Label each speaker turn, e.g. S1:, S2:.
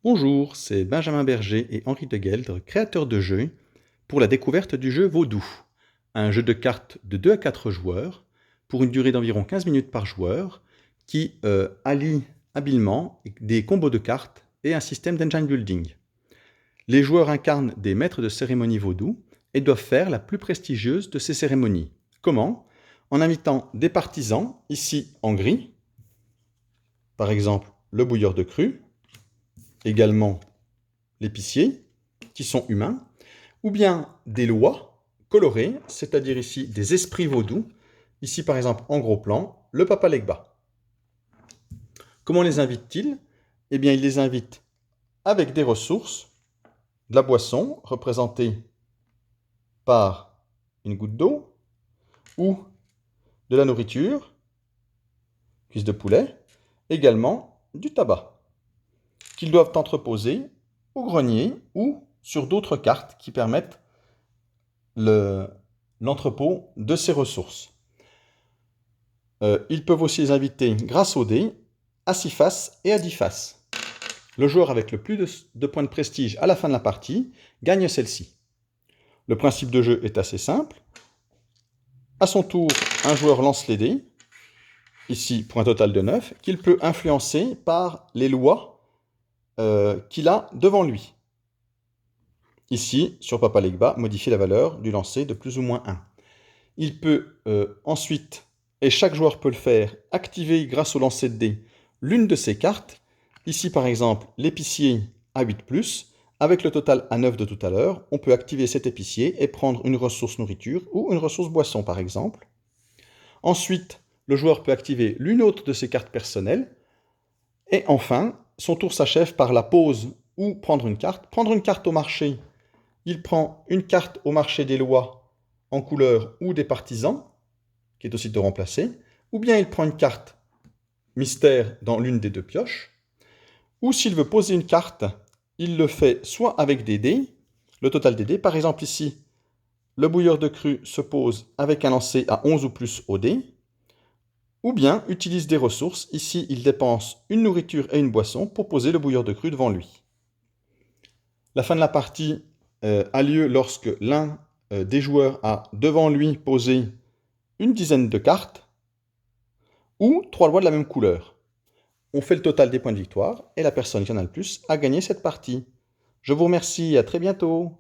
S1: Bonjour, c'est Benjamin Berger et Henri de Gueldre, créateurs de jeux, pour la découverte du jeu Vaudou, un jeu de cartes de 2 à 4 joueurs, pour une durée d'environ 15 minutes par joueur, qui allie habilement des combos de cartes et un système d'engine building. Les joueurs incarnent des maîtres de cérémonie vaudou et doivent faire la plus prestigieuse de ces cérémonies. Comment? En invitant des partisans, ici en gris, par exemple le bouilleur de cru, également l'épicier, qui sont humains, ou bien des lois colorées, c'est-à-dire ici des esprits vaudous, ici par exemple en gros plan, le Papa Legba. Comment les invite-t-il? Eh bien, il les invite avec des ressources, de la boisson, représentée par une goutte d'eau, ou de la nourriture, cuisse de poulet, également du tabac, qu'ils doivent entreposer au grenier ou sur d'autres cartes qui permettent l'entrepôt de ces ressources. Ils peuvent aussi les inviter grâce aux dés à 6 faces et à 10 faces. Le joueur avec le plus de points de prestige à la fin de la partie gagne celle-ci. Le principe de jeu est assez simple. À son tour, un joueur lance les dés, ici pour un total de 9, qu'il peut influencer par les lois qu'il a devant lui. Ici, sur Papa Legba, modifier la valeur du lancer de plus ou moins 1. Il peut ensuite, et chaque joueur peut le faire, activer grâce au lancer de dés l'une de ses cartes. Ici par exemple, l'épicier à 8+, avec le total à 9 de tout à l'heure, on peut activer cet épicier et prendre une ressource nourriture ou une ressource boisson par exemple. Ensuite, le joueur peut activer l'une autre de ses cartes personnelles. Et enfin, son tour s'achève par la pause ou prendre une carte. Prendre une carte au marché, il prend une carte au marché des lois en couleur ou des partisans, qui est aussitôt remplacé, ou bien il prend une carte mystère dans l'une des deux pioches, ou s'il veut poser une carte, il le fait soit avec des dés, le total des dés, par exemple ici, le bouilleur de cru se pose avec un lancer à 11 ou plus au dé, ou bien utilise des ressources, ici il dépense une nourriture et une boisson pour poser le bouilleur de cru devant lui. La fin de la partie a lieu lorsque l'un des joueurs a devant lui posé une dizaine de cartes, ou 3 lois de la même couleur. On fait le total des points de victoire, et la personne qui en a le plus a gagné cette partie. Je vous remercie, à très bientôt.